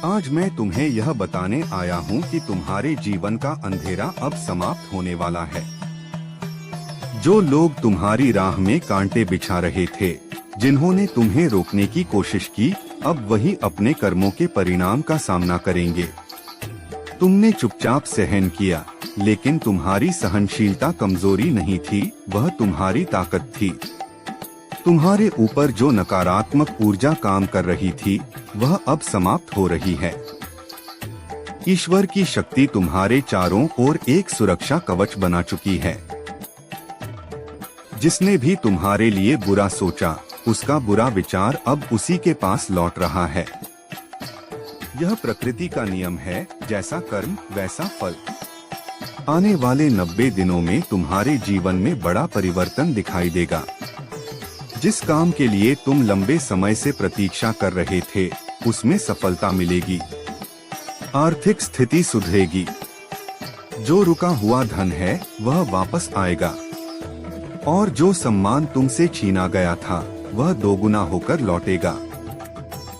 आज मैं तुम्हें यह बताने आया हूँ कि तुम्हारे जीवन का अंधेरा अब समाप्त होने वाला है। जो लोग तुम्हारी राह में कांटे बिछा रहे थे, जिन्होंने तुम्हें रोकने की कोशिश की, अब वही अपने कर्मों के परिणाम का सामना करेंगे। तुमने चुपचाप सहन किया, लेकिन तुम्हारी सहनशीलता कमजोरी नहीं थी, वह तुम्हारी ताकत थी। तुम्हारे ऊपर जो नकारात्मक ऊर्जा काम कर रही थी, वह अब समाप्त हो रही है। ईश्वर की शक्ति तुम्हारे चारों ओर एक सुरक्षा कवच बना चुकी है। जिसने भी तुम्हारे लिए बुरा सोचा, उसका बुरा विचार अब उसी के पास लौट रहा है। यह प्रकृति का नियम है, जैसा कर्म वैसा फल। आने वाले 90 दिनों में तुम्हारे जीवन में बड़ा परिवर्तन दिखाई देगा। जिस काम के लिए तुम लंबे समय से प्रतीक्षा कर रहे थे, उसमें सफलता मिलेगी। आर्थिक स्थिति सुधरेगी। जो रुका हुआ धन है, वह वापस आएगा। और जो सम्मान तुमसे छीना गया था, वह दोगुना होकर लौटेगा।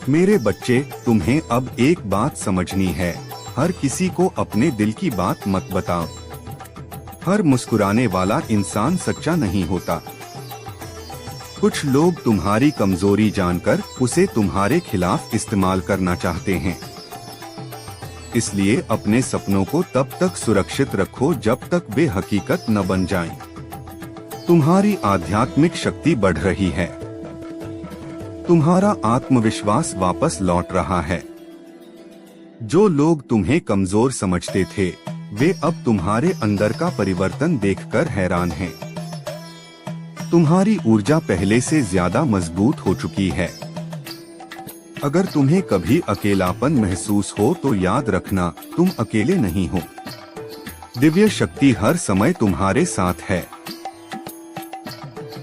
मेरे बच्चे, तुम्हें अब एक बात समझनी है, हर किसी को अपने दिल की बात मत बताओ। हर मुस्कुराने वाला इंसान सच्चा नहीं होता। कुछ लोग तुम्हारी कमजोरी जानकर उसे तुम्हारे खिलाफ इस्तेमाल करना चाहते हैं। इसलिए अपने सपनों को तब तक सुरक्षित रखो जब तक वे हकीकत न बन जाएं। तुम्हारी आध्यात्मिक शक्ति बढ़ रही है। तुम्हारा आत्मविश्वास वापस लौट रहा है। जो लोग तुम्हें कमजोर समझते थे, वे अब तुम्हारे अंदर का परिवर्तन देखकर हैरान हैं। तुम्हारी ऊर्जा पहले से ज्यादा मजबूत हो चुकी है। अगर तुम्हें कभी अकेलापन महसूस हो तो याद रखना, तुम अकेले नहीं हो। दिव्य शक्ति हर समय तुम्हारे साथ है।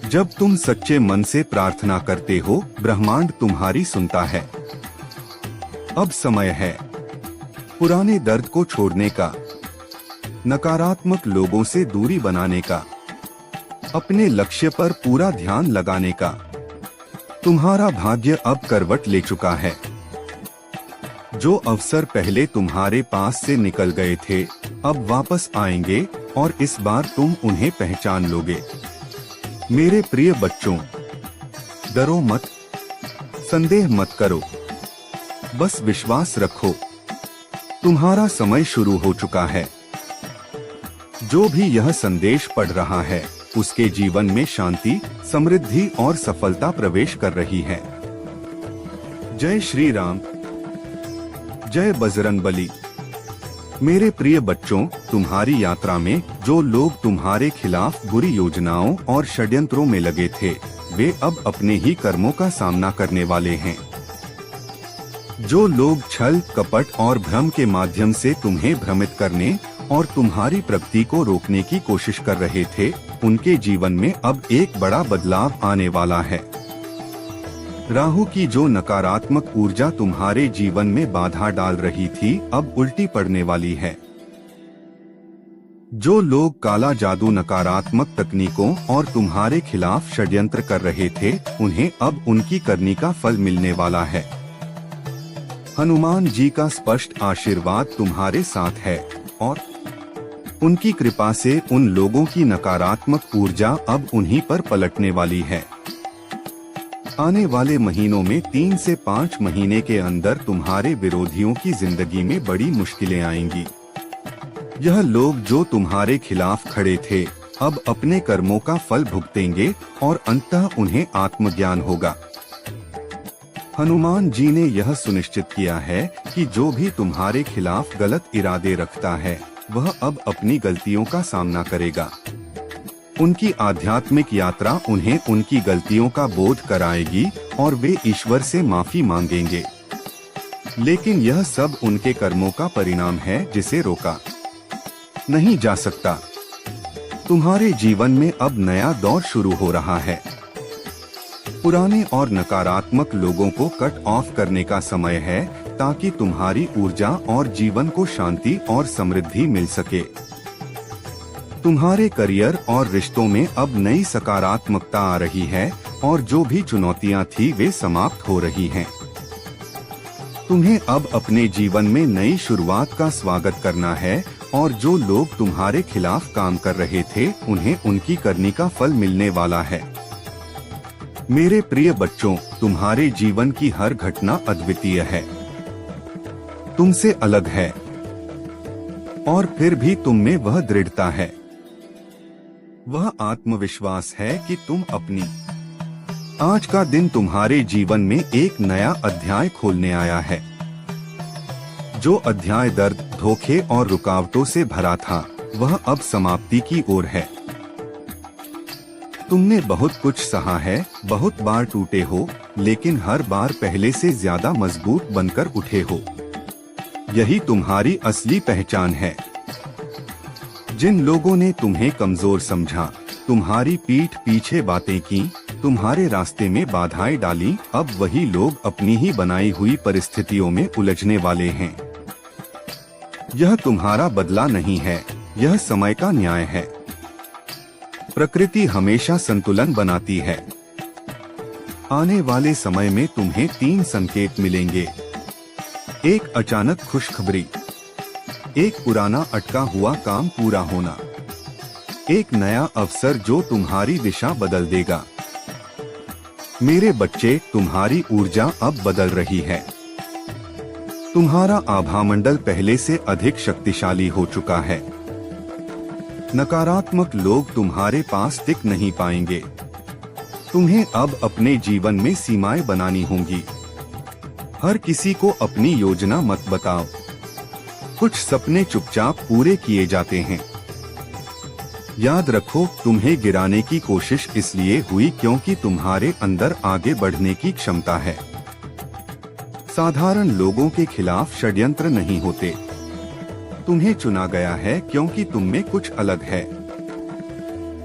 जब तुम सच्चे मन से प्रार्थना करते हो, ब्रह्मांड तुम्हारी सुनता है। अब समय है पुराने दर्द को छोड़ने का, नकारात्मक लोगों से दूरी बनाने का, अपने लक्ष्य पर पूरा ध्यान लगाने का। तुम्हारा भाग्य अब करवट ले चुका है। जो अवसर पहले तुम्हारे पास से निकल गए थे, अब वापस आएंगे और इस बार तुम उन्हें पहचान लोगे। मेरे प्रिय बच्चों, डरो मत, संदेह मत करो, बस विश्वास रखो। तुम्हारा समय शुरू हो चुका है। जो भी यह संदेश पढ़ रहा है, उसके जीवन में शांति, समृद्धि और सफलता प्रवेश कर रही है। जय श्री राम, जय बजरंगबली। मेरे प्रिय बच्चों, तुम्हारी यात्रा में जो लोग तुम्हारे खिलाफ बुरी योजनाओं और षड्यंत्रों में लगे थे, वे अब अपने ही कर्मों का सामना करने वाले हैं। जो लोग छल, कपट और भ्रम के माध्यम से तुम्हें भ्रमित करने और तुम्हारी प्रगति को रोकने की कोशिश कर रहे थे, उनके जीवन में अब एक बड़ा बदलाव आने वाला है। राहु की जो नकारात्मक ऊर्जा तुम्हारे जीवन में बाधा डाल रही थी, अब उल्टी पड़ने वाली है। जो लोग काला जादू, नकारात्मक तकनीकों और तुम्हारे खिलाफ षड्यंत्र कर रहे थे, उन्हें अब उनकी करनी का फल मिलने वाला है। हनुमान जी का स्पष्ट आशीर्वाद तुम्हारे साथ है और उनकी कृपा से उन लोगों की नकारात्मक ऊर्जा अब उन्हीं पर पलटने वाली है। आने वाले महीनों में 3 से 5 महीने के अंदर तुम्हारे विरोधियों की जिंदगी में बड़ी मुश्किलें आएंगी। यह लोग जो तुम्हारे खिलाफ खड़े थे, अब अपने कर्मों का फल भुगतेंगे और अंततः उन्हें आत्मज्ञान होगा। हनुमान जी ने यह सुनिश्चित किया है कि जो भी तुम्हारे खिलाफ गलत इरादे रखता है, वह अब अपनी गलतियों का सामना करेगा। उनकी आध्यात्मिक यात्रा उन्हें उनकी गलतियों का बोध कराएगी और वे ईश्वर से माफी मांगेंगे। लेकिन यह सब उनके कर्मों का परिणाम है, जिसे रोका नहीं जा सकता। तुम्हारे जीवन में अब नया दौर शुरू हो रहा है। पुराने और नकारात्मक लोगों को कट ऑफ करने का समय है, ताकि तुम्हारी ऊर्जा और जीवन को शांति और समृद्धि मिल सके। तुम्हारे करियर और रिश्तों में अब नई सकारात्मकता आ रही है और जो भी चुनौतियां थी, वे समाप्त हो रही हैं। तुम्हें अब अपने जीवन में नई शुरुआत का स्वागत करना है और जो लोग तुम्हारे खिलाफ काम कर रहे थे उन्हें उनकी करनी का फल मिलने वाला है। मेरे प्रिय बच्चों, तुम्हारे जीवन की हर घटना अद्वितीय है, तुमसे अलग है और फिर भी तुम में वह दृढ़ता है, वह आत्मविश्वास है कि तुम अपनी आज का दिन तुम्हारे जीवन में एक नया अध्याय खोलने आया है। जो अध्याय दर्द, धोखे और रुकावटों से भरा था वह अब समाप्ति की ओर है। तुमने बहुत कुछ सहा है, बहुत बार टूटे हो, लेकिन हर बार पहले से ज्यादा मजबूत बनकर उठे हो। यही तुम्हारी असली पहचान है। जिन लोगों ने तुम्हें कमजोर समझा, तुम्हारी पीठ पीछे बातें की, तुम्हारे रास्ते में बाधाएं डाली, अब वही लोग अपनी ही बनाई हुई परिस्थितियों में उलझने वाले हैं। यह तुम्हारा बदला नहीं है, यह समय का न्याय है। प्रकृति हमेशा संतुलन बनाती है। आने वाले समय में तुम्हें 3 संकेत मिलेंगे। एक अचानक खुशखबरी, एक पुराना अटका हुआ काम पूरा होना, एक नया अवसर जो तुम्हारी दिशा बदल देगा। मेरे बच्चे, तुम्हारी ऊर्जा अब बदल रही है। तुम्हारा आभामंडल पहले से अधिक शक्तिशाली हो चुका है। नकारात्मक लोग तुम्हारे पास टिक नहीं पाएंगे। तुम्हें अब अपने जीवन में सीमाएं बनानी होंगी। हर किसी को अपनी योजना मत बताओ। कुछ सपने चुपचाप पूरे किए जाते हैं। याद रखो, तुम्हें गिराने की कोशिश इसलिए हुई क्योंकि तुम्हारे अंदर आगे बढ़ने की क्षमता है। साधारण लोगों के खिलाफ षड्यंत्र नहीं होते। तुम्हें चुना गया है क्योंकि तुम में कुछ अलग है।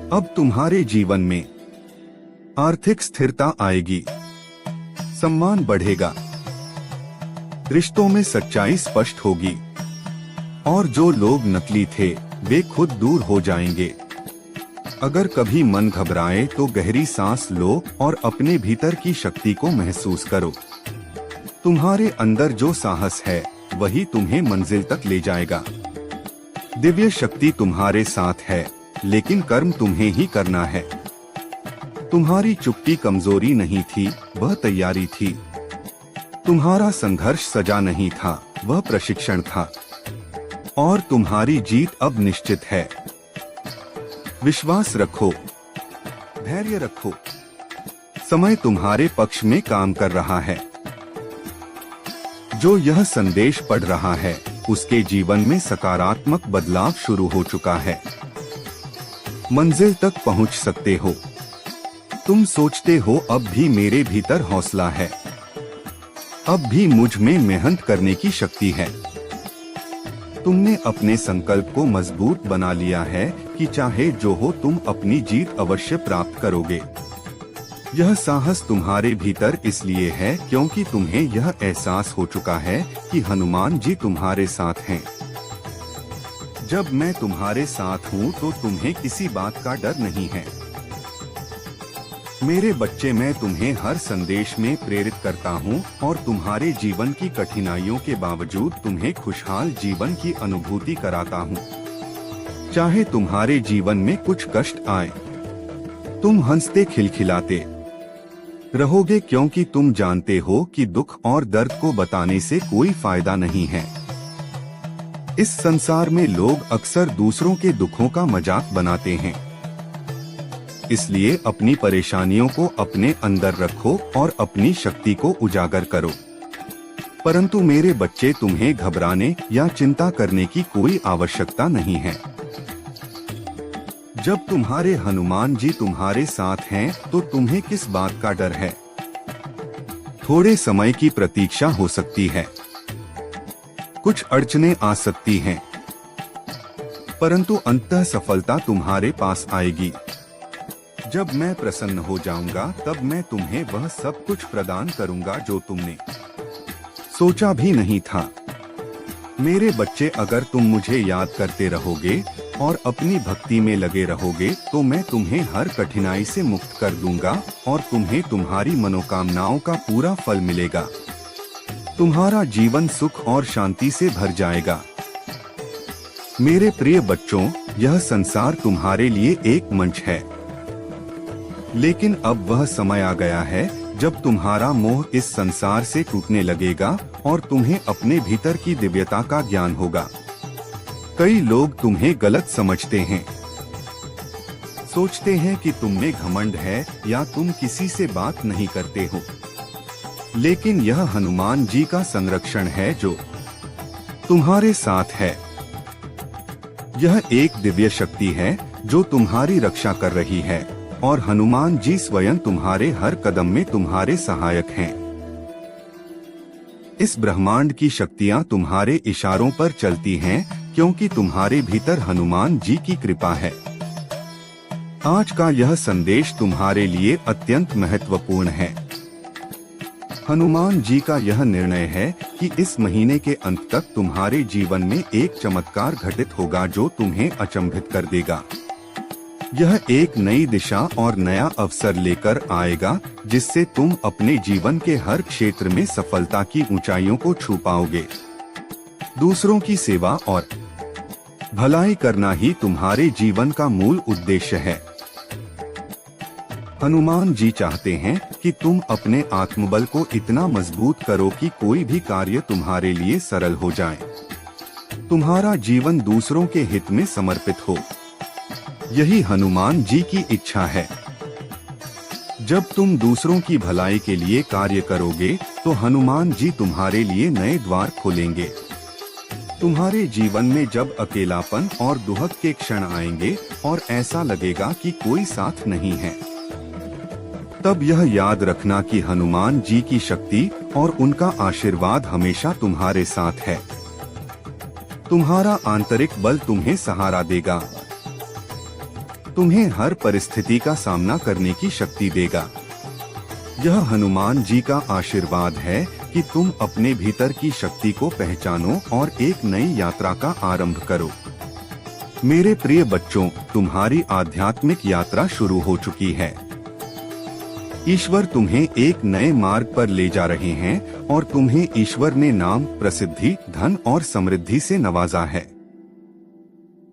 अब तुम्हारे जीवन में आर्थिक स्थिरता आएगी, सम्मान बढ़ेगा, रिश्तों में सच्चाई स्पष्ट होगी और जो लोग नकली थे वे खुद दूर हो जाएंगे। अगर कभी मन घबराए तो गहरी सांस लो और अपने भीतर की शक्ति को महसूस करो। तुम्हारे अंदर जो साहस है वही तुम्हें मंजिल तक ले जाएगा। दिव्य शक्ति तुम्हारे साथ है, लेकिन कर्म तुम्हें ही करना है। तुम्हारी चुप्पी कमजोरी नहीं थी, वह तैयारी थी। तुम्हारा संघर्ष सजा नहीं था, वह प्रशिक्षण था। और तुम्हारी जीत अब निश्चित है। विश्वास रखो, धैर्य रखो, समय तुम्हारे पक्ष में काम कर रहा है। जो यह संदेश पढ़ रहा है उसके जीवन में सकारात्मक बदलाव शुरू हो चुका है। मंजिल तक पहुंच सकते हो। तुम सोचते हो अब भी मेरे भीतर हौसला है, अब भी मुझ में मेहनत करने की शक्ति है। तुमने अपने संकल्प को मजबूत बना लिया है कि चाहे जो हो तुम अपनी जीत अवश्य प्राप्त करोगे। यह साहस तुम्हारे भीतर इसलिए है क्योंकि तुम्हें यह एहसास हो चुका है कि हनुमान जी तुम्हारे साथ हैं। जब मैं तुम्हारे साथ हूँ तो तुम्हें किसी बात का डर नहीं है। मेरे बच्चे, मैं तुम्हें हर संदेश में प्रेरित करता हूँ और तुम्हारे जीवन की कठिनाइयों के बावजूद तुम्हें खुशहाल जीवन की अनुभूति कराता हूँ। चाहे तुम्हारे जीवन में कुछ कष्ट आए, तुम हंसते खिलखिलाते रहोगे क्योंकि तुम जानते हो कि दुख और दर्द को बताने से कोई फायदा नहीं है। इस संसार में लोग अक्सर दूसरों के दुखों का मजाक बनाते हैं। इसलिए अपनी परेशानियों को अपने अंदर रखो और अपनी शक्ति को उजागर करो। परंतु मेरे बच्चे, तुम्हें घबराने या चिंता करने की कोई आवश्यकता नहीं है। जब तुम्हारे हनुमान जी तुम्हारे साथ हैं तो तुम्हें किस बात का डर है? थोड़े समय की प्रतीक्षा हो सकती है, कुछ अड़चनें आ सकती हैं, परंतु अंततः सफलता तुम्हारे पास आएगी। जब मैं प्रसन्न हो जाऊंगा तब मैं तुम्हें वह सब कुछ प्रदान करूंगा जो तुमने सोचा भी नहीं था। मेरे बच्चे, अगर तुम मुझे याद करते रहोगे और अपनी भक्ति में लगे रहोगे तो मैं तुम्हें हर कठिनाई से मुक्त कर दूंगा और तुम्हें तुम्हारी मनोकामनाओं का पूरा फल मिलेगा। तुम्हारा जीवन सुख और शांति से भर जाएगा। मेरे प्रिय बच्चों, यह संसार तुम्हारे लिए एक मंच है, लेकिन अब वह समय आ गया है जब तुम्हारा मोह इस संसार से टूटने लगेगा और तुम्हें अपने भीतर की दिव्यता का ज्ञान होगा। कई लोग तुम्हें गलत समझते हैं, सोचते हैं कि तुम में घमंड है या तुम किसी से बात नहीं करते हो, लेकिन यह हनुमान जी का संरक्षण है जो तुम्हारे साथ है। यह एक दिव्य शक्ति है जो तुम्हारी रक्षा कर रही है और हनुमान जी स्वयं तुम्हारे हर कदम में तुम्हारे सहायक हैं। इस ब्रह्मांड की शक्तियां तुम्हारे इशारों पर चलती हैं क्योंकि तुम्हारे भीतर हनुमान जी की कृपा है। आज का यह संदेश तुम्हारे लिए अत्यंत महत्वपूर्ण है। हनुमान जी का यह निर्णय है कि इस महीने के अंत तक तुम्हारे जीवन में एक चमत्कार घटित होगा जो तुम्हें अचंभित कर देगा। यह एक नई दिशा और नया अवसर लेकर आएगा जिससे तुम अपने जीवन के हर क्षेत्र में सफलता की ऊंचाइयों को छू पाओगे। दूसरों की सेवा और भलाई करना ही तुम्हारे जीवन का मूल उद्देश्य है। हनुमान जी चाहते हैं कि तुम अपने आत्मबल को इतना मजबूत करो कि कोई भी कार्य तुम्हारे लिए सरल हो जाए। तुम्हारा जीवन दूसरों के हित में समर्पित हो, यही हनुमान जी की इच्छा है। जब तुम दूसरों की भलाई के लिए कार्य करोगे तो हनुमान जी तुम्हारे लिए नए द्वार खोलेंगे। तुम्हारे जीवन में जब अकेलापन और दुहक के क्षण आएंगे और ऐसा लगेगा कि कोई साथ नहीं है, तब यह याद रखना कि हनुमान जी की शक्ति और उनका आशीर्वाद हमेशा तुम्हारे साथ है। तुम्हारा आंतरिक बल तुम्हें सहारा देगा, तुम्हें हर परिस्थिति का सामना करने की शक्ति देगा। यह हनुमान जी का आशीर्वाद है कि तुम अपने भीतर की शक्ति को पहचानो और एक नई यात्रा का आरंभ करो। मेरे प्रिय बच्चों, तुम्हारी आध्यात्मिक यात्रा शुरू हो चुकी है। ईश्वर तुम्हें एक नए मार्ग पर ले जा रहे हैं और तुम्हें ईश्वर ने नाम, प्रसिद्धि, धन और समृद्धि से नवाजा है।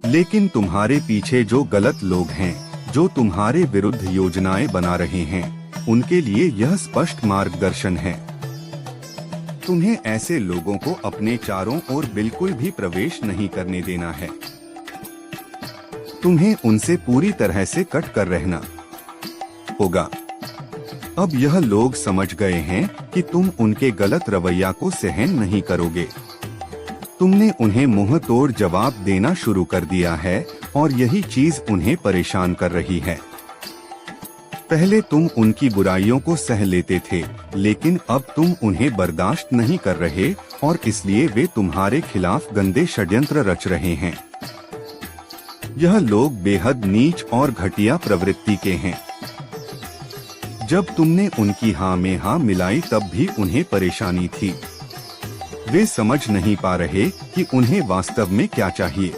लेकिन तुम्हारे पीछे जो गलत लोग हैं, जो तुम्हारे विरुद्ध योजनाएं बना रहे हैं, उनके लिए यह स्पष्ट मार्गदर्शन है। तुम्हें ऐसे लोगों को अपने चारों ओर बिल्कुल भी प्रवेश नहीं करने देना है। तुम्हें उनसे पूरी तरह से कट कर रहना होगा। अब यह लोग समझ गए हैं कि तुम उनके गलत रवैया को सहन नहीं करोगे। तुमने उन्हें मुंह तोड़ जवाब देना शुरू कर दिया है और यही चीज उन्हें परेशान कर रही है। पहले तुम उनकी बुराइयों को सह लेते थे, लेकिन अब तुम उन्हें बर्दाश्त नहीं कर रहे और इसलिए वे तुम्हारे खिलाफ गंदे षड्यंत्र रच रहे हैं। यह लोग बेहद नीच और घटिया प्रवृत्ति के हैं। जब तुमने उनकी हाँ में हाँ मिलाई तब भी उन्हें परेशानी थी। वे समझ नहीं पा रहे कि उन्हें वास्तव में क्या चाहिए।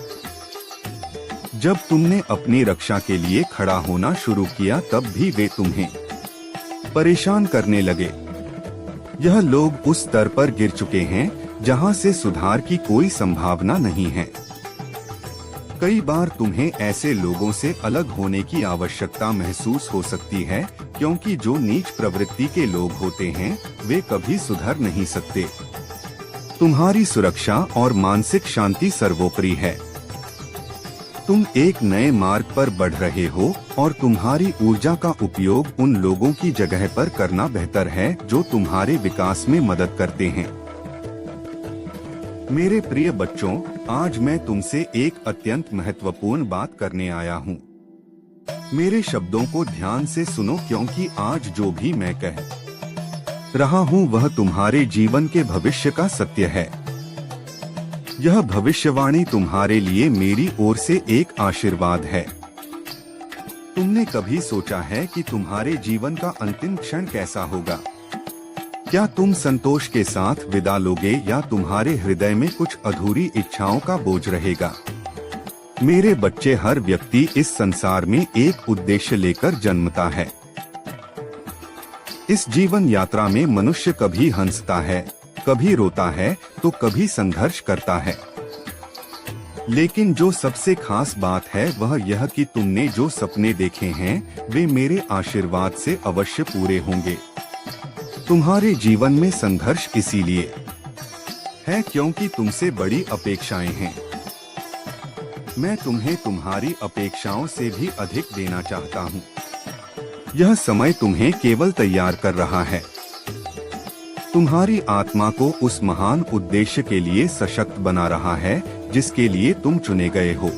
जब तुमने अपनी रक्षा के लिए खड़ा होना शुरू किया तब भी वे तुम्हें परेशान करने लगे। यह लोग उस स्तर पर गिर चुके हैं जहां से सुधार की कोई संभावना नहीं है। कई बार तुम्हें ऐसे लोगों से अलग होने की आवश्यकता महसूस हो सकती है, क्योंकि जो नीच प्रवृत्ति के लोग होते हैं वे कभी सुधर नहीं सकते। तुम्हारी सुरक्षा और मानसिक शांति सर्वोपरि है। तुम एक नए मार्ग पर बढ़ रहे हो और तुम्हारी ऊर्जा का उपयोग उन लोगों की जगह पर करना बेहतर है जो तुम्हारे विकास में मदद करते हैं। मेरे प्रिय बच्चों, आज मैं तुमसे एक अत्यंत महत्वपूर्ण बात करने आया हूँ। मेरे शब्दों को ध्यान से सुनो, क्योंकि आज जो भी मैं कह रहा हूँ वह तुम्हारे जीवन के भविष्य का सत्य है। यह भविष्यवाणी तुम्हारे लिए मेरी ओर से एक आशीर्वाद है। तुमने कभी सोचा है कि तुम्हारे जीवन का अंतिम क्षण कैसा होगा? क्या तुम संतोष के साथ विदा लोगे या तुम्हारे हृदय में कुछ अधूरी इच्छाओं का बोझ रहेगा? मेरे बच्चे, हर व्यक्ति इस संसार में एक उद्देश्य लेकर जन्मता है। इस जीवन यात्रा में मनुष्य कभी हंसता है, कभी रोता है तो कभी संघर्ष करता है। लेकिन जो सबसे खास बात है वह यह कि तुमने जो सपने देखे हैं वे मेरे आशीर्वाद से अवश्य पूरे होंगे। तुम्हारे जीवन में संघर्ष इसीलिए है क्योंकि तुमसे बड़ी अपेक्षाएं हैं। मैं तुम्हें तुम्हारी अपेक्षाओं से भी अधिक देना चाहता हूँ। यह समय तुम्हें केवल तैयार कर रहा है, तुम्हारी आत्मा को उस महान उद्देश्य के लिए सशक्त बना रहा है जिसके लिए तुम चुने गए हो।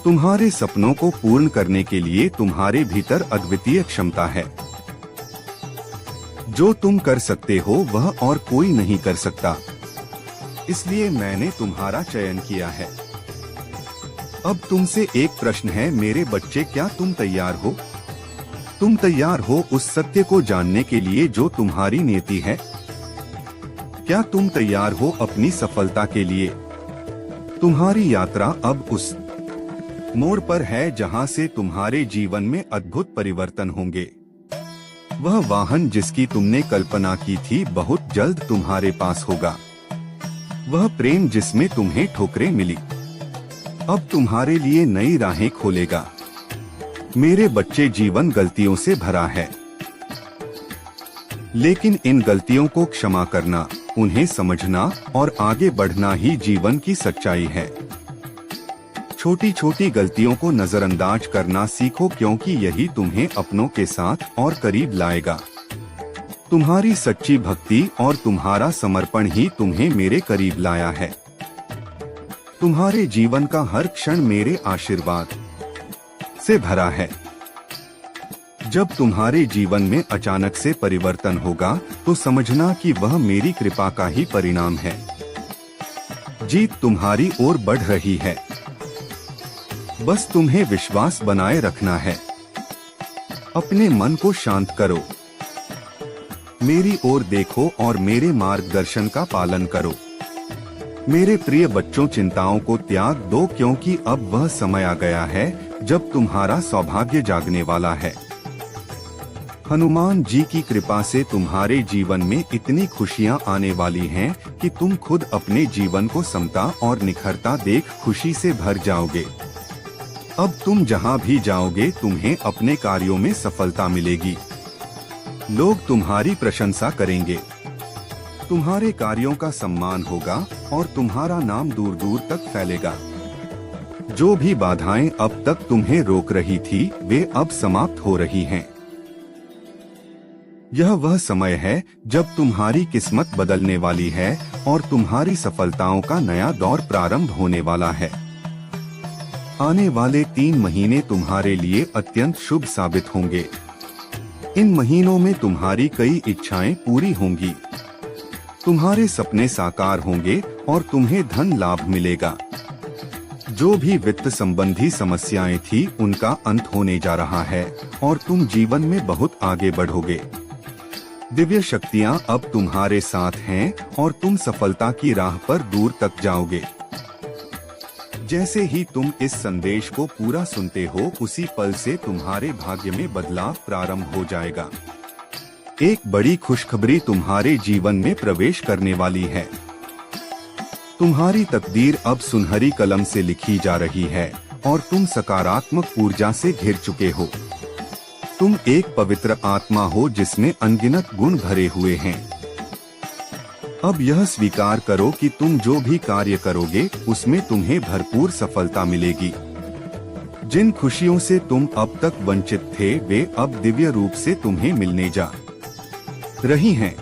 तुम्हारे सपनों को पूर्ण करने के लिए तुम्हारे भीतर अद्वितीय क्षमता है। जो तुम कर सकते हो वह और कोई नहीं कर सकता, इसलिए मैंने तुम्हारा चयन किया है। अब तुमसे एक प्रश्न है मेरे बच्चे, क्या तुम तैयार हो? तुम तैयार हो उस सत्य को जानने के लिए जो तुम्हारी नियति है? क्या तुम तैयार हो अपनी सफलता के लिए? तुम्हारी यात्रा अब उस मोड़ पर है जहां से तुम्हारे जीवन में अद्भुत परिवर्तन होंगे। वह वाहन जिसकी तुमने कल्पना की थी बहुत जल्द तुम्हारे पास होगा। वह प्रेम जिसमें तुम्हें ठोकरें मिली अब तुम्हारे लिए नई राहें खोलेगा। मेरे बच्चे, जीवन गलतियों से भरा है, लेकिन इन गलतियों को क्षमा करना, उन्हें समझना और आगे बढ़ना ही जीवन की सच्चाई है। छोटी छोटी गलतियों को नजरअंदाज करना सीखो क्योंकि यही तुम्हें अपनों के साथ और करीब लाएगा। तुम्हारी सच्ची भक्ति और तुम्हारा समर्पण ही तुम्हें मेरे करीब लाया है। तुम्हारे जीवन का हर क्षण मेरे आशीर्वाद से भरा है। जब तुम्हारे जीवन में अचानक से परिवर्तन होगा तो समझना कि वह मेरी कृपा का ही परिणाम है। जीत तुम्हारी ओर बढ़ रही है, बस तुम्हें विश्वास बनाए रखना है। अपने मन को शांत करो, मेरी ओर देखो और मेरे मार्गदर्शन का पालन करो। मेरे प्रिय बच्चों, चिंताओं को त्याग दो क्योंकि अब वह समय आ गया है जब तुम्हारा सौभाग्य जागने वाला है। हनुमान जी की कृपा से तुम्हारे जीवन में इतनी खुशियां आने वाली हैं कि तुम खुद अपने जीवन को समता और निखरता देख खुशी से भर जाओगे। अब तुम जहां भी जाओगे तुम्हें अपने कार्यों में सफलता मिलेगी। लोग तुम्हारी प्रशंसा करेंगे, तुम्हारे कार्यों का सम्मान होगा और तुम्हारा नाम दूर दूर तक फैलेगा। जो भी बाधाएं अब तक तुम्हें रोक रही थी वे अब समाप्त हो रही हैं। यह वह समय है जब तुम्हारी किस्मत बदलने वाली है और तुम्हारी सफलताओं का नया दौर प्रारंभ होने वाला है। आने वाले 3 महीने तुम्हारे लिए अत्यंत शुभ साबित होंगे। इन महीनों में तुम्हारी कई इच्छाएं पूरी होंगी, तुम्हारे सपने साकार होंगे और तुम्हें धन लाभ मिलेगा। जो भी वित्त संबंधी समस्याएं थी उनका अंत होने जा रहा है और तुम जीवन में बहुत आगे बढ़ोगे। दिव्य शक्तियां अब तुम्हारे साथ हैं और तुम सफलता की राह पर दूर तक जाओगे। जैसे ही तुम इस संदेश को पूरा सुनते हो उसी पल से तुम्हारे भाग्य में बदलाव प्रारंभ हो जाएगा। एक बड़ी खुशखबरी तुम्हारे जीवन में प्रवेश करने वाली है। तुम्हारी तकदीर अब सुनहरी कलम से लिखी जा रही है और तुम सकारात्मक ऊर्जा से घिर चुके हो। तुम एक पवित्र आत्मा हो जिसमें अनगिनत गुण भरे हुए हैं। अब यह स्वीकार करो कि तुम जो भी कार्य करोगे उसमें तुम्हें भरपूर सफलता मिलेगी। जिन खुशियों से तुम अब तक वंचित थे वे अब दिव्य रूप से तुम्हें मिलने जा रही हैं।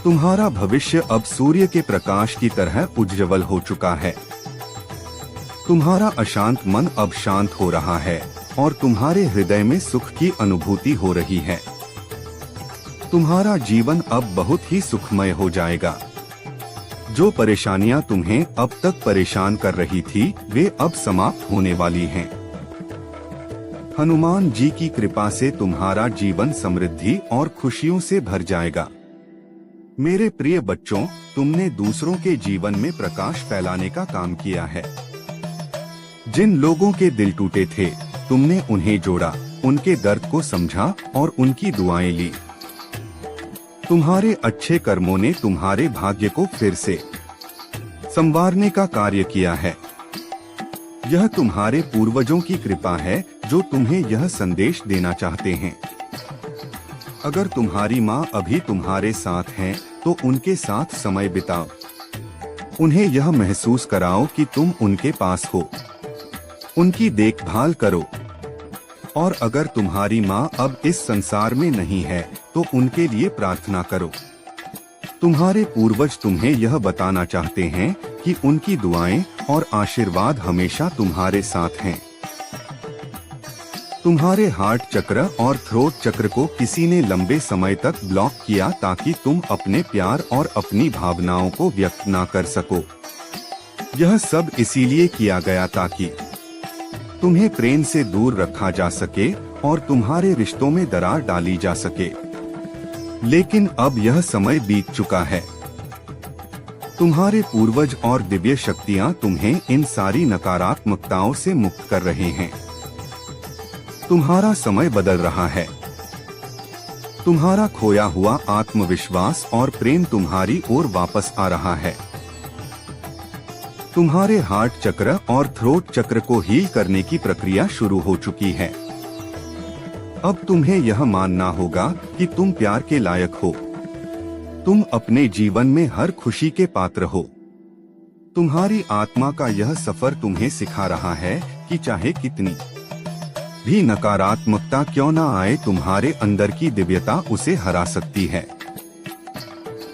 तुम्हारा भविष्य अब सूर्य के प्रकाश की तरह उज्ज्वल हो चुका है। तुम्हारा अशांत मन अब शांत हो रहा है और तुम्हारे हृदय में सुख की अनुभूति हो रही है। तुम्हारा जीवन अब बहुत ही सुखमय हो जाएगा। जो परेशानियां तुम्हें अब तक परेशान कर रही थी वे अब समाप्त होने वाली हैं। हनुमान जी की कृपा से तुम्हारा जीवन समृद्धि और खुशियों से भर जाएगा। मेरे प्रिय बच्चों, तुमने दूसरों के जीवन में प्रकाश फैलाने का काम किया है। जिन लोगों के दिल टूटे थे तुमने उन्हें जोड़ा, उनके दर्द को समझा और उनकी दुआएं ली। तुम्हारे अच्छे कर्मों ने तुम्हारे भाग्य को फिर से संवारने का कार्य किया है। यह तुम्हारे पूर्वजों की कृपा है जो तुम्हें यह संदेश देना चाहते हैं। अगर तुम्हारी माँ अभी तुम्हारे साथ हैं, तो उनके साथ समय बिताओ। उन्हें यह महसूस कराओ कि तुम उनके पास हो। उनकी देखभाल करो। और अगर तुम्हारी माँ अब इस संसार में नहीं है, तो उनके लिए प्रार्थना करो। तुम्हारे पूर्वज तुम्हें यह बताना चाहते हैं कि उनकी दुआएं और आशीर्वाद हमेशा तुम्हारे साथ हैं। तुम्हारे हार्ट चक्र और थ्रोट चक्र को किसी ने लंबे समय तक ब्लॉक किया ताकि तुम अपने प्यार और अपनी भावनाओं को व्यक्त ना कर सको। यह सब इसीलिए किया गया ताकि तुम्हें प्रेम से दूर रखा जा सके और तुम्हारे रिश्तों में दरार डाली जा सके। लेकिन अब यह समय बीत चुका है। तुम्हारे पूर्वज और दिव्य शक्तियां तुम्हें इन सारी नकारात्मकताओं से मुक्त कर रहे हैं। तुम्हारा समय बदल रहा है। तुम्हारा खोया हुआ आत्मविश्वास और प्रेम तुम्हारी ओर वापस आ रहा है। तुम्हारे हार्ट चक्र और थ्रोट चक्र को हील करने की प्रक्रिया शुरू हो चुकी है। अब तुम्हें यह मानना होगा कि तुम प्यार के लायक हो। तुम अपने जीवन में हर खुशी के पात्र हो। तुम्हारी आत्मा का यह सफर तुम्हें सिखा रहा है कि चाहे कितनी भी नकारात्मकता क्यों न आए, तुम्हारे अंदर की दिव्यता उसे हरा सकती है।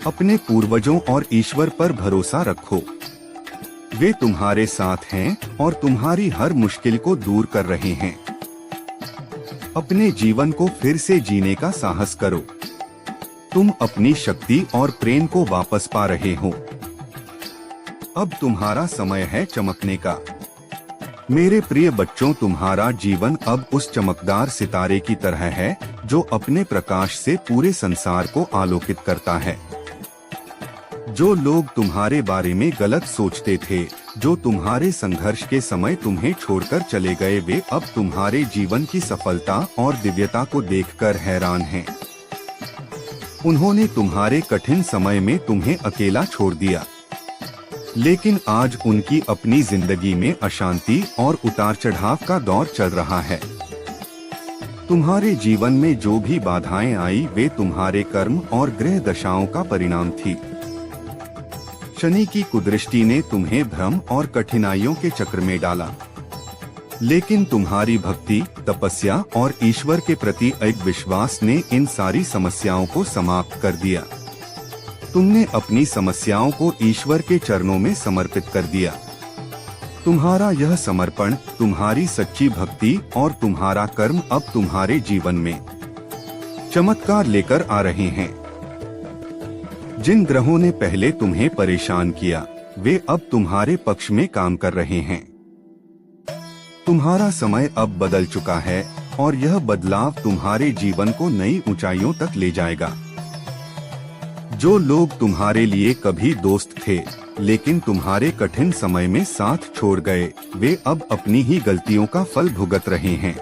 अपने पूर्वजों और ईश्वर पर भरोसा रखो। वे तुम्हारे साथ हैं और तुम्हारी हर मुश्किल को दूर कर रहे हैं। अपने जीवन को फिर से जीने का साहस करो। तुम अपनी शक्ति और प्रेम को वापस पा रहे हो। अब तुम्हारा समय है चमकने का। मेरे प्रिय बच्चों, तुम्हारा जीवन अब उस चमकदार सितारे की तरह है जो अपने प्रकाश से पूरे संसार को आलोकित करता है। जो लोग तुम्हारे बारे में गलत सोचते थे, जो तुम्हारे संघर्ष के समय तुम्हें छोड़कर चले गए, वे अब तुम्हारे जीवन की सफलता और दिव्यता को देखकर हैरान हैं। उन्होंने तुम्हारे कठिन समय में तुम्हें अकेला छोड़ दिया, लेकिन आज उनकी अपनी जिंदगी में अशांति और उतार चढ़ाव का दौर चल रहा है। तुम्हारे जीवन में जो भी बाधाएं आई, वे तुम्हारे कर्म और ग्रह दशाओं का परिणाम थी। शनि की कुदृष्टि ने तुम्हें भ्रम और कठिनाइयों के चक्र में डाला, लेकिन तुम्हारी भक्ति, तपस्या और ईश्वर के प्रति एक विश्वास ने इन सारी समस्याओं को समाप्त कर दिया। तुमने अपनी समस्याओं को ईश्वर के चरणों में समर्पित कर दिया। तुम्हारा यह समर्पण, तुम्हारी सच्ची भक्ति और तुम्हारा कर्म अब तुम्हारे जीवन में चमत्कार लेकर आ रहे हैं। जिन ग्रहों ने पहले तुम्हें परेशान किया, वे अब तुम्हारे पक्ष में काम कर रहे हैं। तुम्हारा समय अब बदल चुका है और यह बदलाव तुम्हारे जीवन को नई ऊंचाइयों तक ले जाएगा। जो लोग तुम्हारे लिए कभी दोस्त थे, लेकिन तुम्हारे कठिन समय में साथ छोड़ गए, वे अब अपनी ही गलतियों का फल भुगत रहे हैं।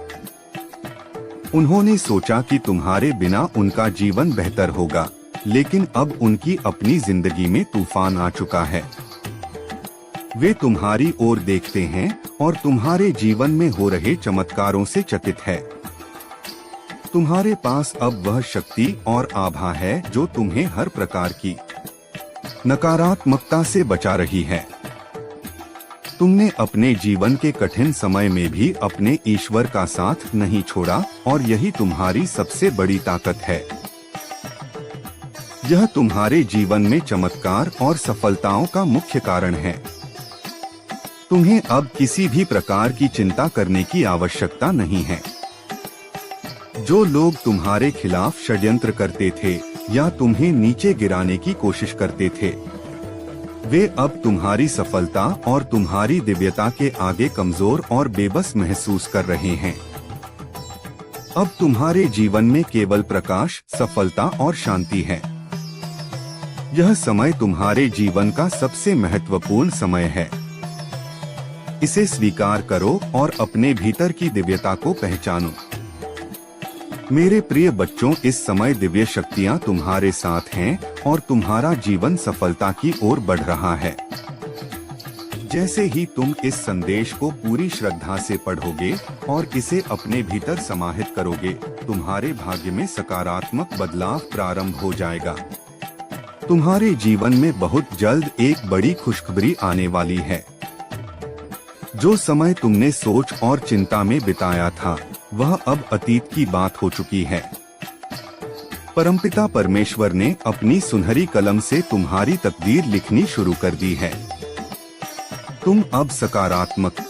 उन्होंने सोचा कि तुम्हारे बिना उनका जीवन बेहतर होगा, लेकिन अब उनकी अपनी जिंदगी में तूफान आ चुका है। वे तुम्हारी ओर देखते हैं और तुम्हारे जीवन में हो रहे चमत्कारों से चकित है। तुम्हारे पास अब वह शक्ति और आभा है जो तुम्हें हर प्रकार की नकारात्मकता से बचा रही है। तुमने अपने जीवन के कठिन समय में भी अपने ईश्वर का साथ नहीं छोड़ा और यही तुम्हारी सबसे बड़ी ताकत है। यह तुम्हारे जीवन में चमत्कार और सफलताओं का मुख्य कारण है। तुम्हें अब किसी भी प्रकार की चिंता करने की आवश्यकता नहीं है। जो लोग तुम्हारे खिलाफ षड्यंत्र करते थे या तुम्हें नीचे गिराने की कोशिश करते थे, वे अब तुम्हारी सफलता और तुम्हारी दिव्यता के आगे कमजोर और बेबस महसूस कर रहे हैं। अब तुम्हारे जीवन में केवल प्रकाश, सफलता और शांति है। यह समय तुम्हारे जीवन का सबसे महत्वपूर्ण समय है। इसे स्वीकार करो और अपने भीतर की दिव्यता को पहचानो। मेरे प्रिय बच्चों, इस समय दिव्य शक्तियाँ तुम्हारे साथ हैं और तुम्हारा जीवन सफलता की ओर बढ़ रहा है। जैसे ही तुम इस संदेश को पूरी श्रद्धा से पढ़ोगे और इसे अपने भीतर समाहित करोगे, तुम्हारे भाग्य में सकारात्मक बदलाव प्रारंभ हो जाएगा। तुम्हारे जीवन में बहुत जल्द एक बड़ी खुशखबरी आने वाली है। जो समय तुमने सोच और चिंता में बिताया था, वह अब अतीत की बात हो चुकी है। परमपिता परमेश्वर ने अपनी सुनहरी कलम से तुम्हारी तकदीर लिखनी शुरू कर दी है। तुम अब सकारात्मक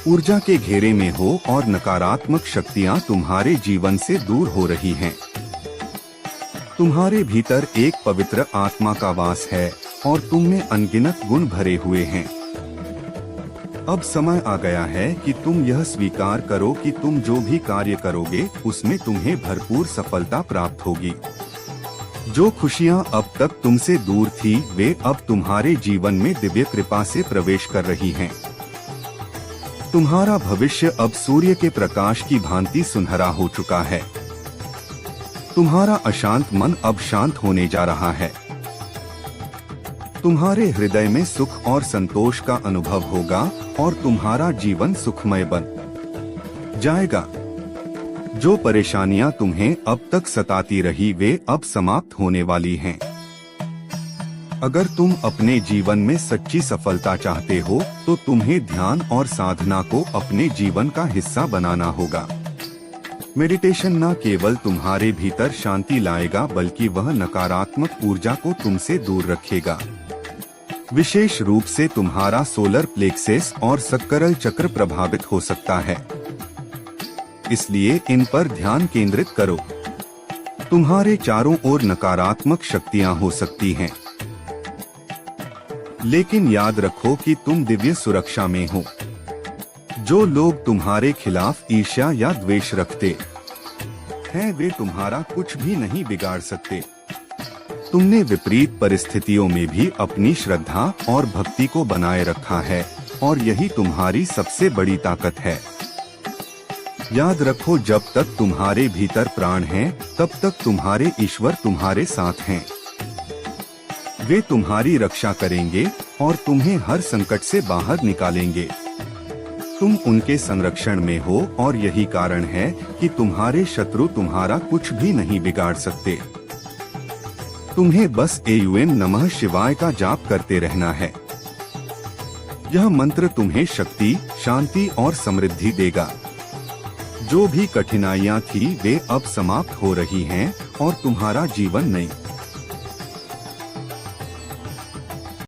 ऊर्जा के घेरे में हो और नकारात्मक शक्तियां तुम्हारे जीवन से दूर हो रही हैं। तुम्हारे भीतर एक पवित्र आत्मा का वास है और तुम में अनगिनत गुण भरे हुए हैं। अब समय आ गया है कि तुम यह स्वीकार करो कि तुम जो भी कार्य करोगे उसमें तुम्हें भरपूर सफलता प्राप्त होगी। जो खुशियां अब तक तुमसे दूर थी, वे अब तुम्हारे जीवन में दिव्य कृपा से प्रवेश कर रही हैं। तुम्हारा भविष्य अब सूर्य के प्रकाश की भांति सुनहरा हो चुका है। तुम्हारा अशांत मन अब शांत होने जा रहा है। तुम्हारे हृदय में सुख और संतोष का अनुभव होगा और तुम्हारा जीवन सुखमय बन जाएगा। जो परेशानियां तुम्हें अब तक सताती रही, वे अब समाप्त होने वाली हैं। अगर तुम अपने जीवन में सच्ची सफलता चाहते हो, तो तुम्हें ध्यान और साधना को अपने जीवन का हिस्सा बनाना होगा। मेडिटेशन न केवल तुम्हारे भीतर शांति लाएगा, बल्कि वह नकारात्मक ऊर्जा को तुमसे दूर रखेगा। विशेष रूप से तुम्हारा सोलर प्लेक्सस और सक्करल चक्र प्रभावित हो सकता है, इसलिए इन पर ध्यान केंद्रित करो। तुम्हारे चारों ओर नकारात्मक शक्तियां हो सकती हैं, लेकिन याद रखो कि तुम दिव्य सुरक्षा में हो। जो लोग तुम्हारे खिलाफ ईर्ष्या या द्वेष रखते हैं, वे तुम्हारा कुछ भी नहीं बिगाड़ सकते। तुमने विपरीत परिस्थितियों में भी अपनी श्रद्धा और भक्ति को बनाए रखा है और यही तुम्हारी सबसे बड़ी ताकत है। याद रखो, जब तक तुम्हारे भीतर प्राण हैं, तब तक तुम्हारे ईश्वर तुम्हारे साथ हैं। वे तुम्हारी रक्षा करेंगे और तुम्हें हर संकट से बाहर निकालेंगे। तुम उनके संरक्षण में हो और यही कारण है कि तुम्हारे शत्रु तुम्हारा कुछ भी नहीं बिगाड़ सकते। तुम्हें बस एयूएम नमः शिवाय का जाप करते रहना है। यह मंत्र तुम्हें शक्ति, शांति और समृद्धि देगा। जो भी कठिनाइयां थी, वे अब समाप्त हो रही हैं और तुम्हारा जीवन नई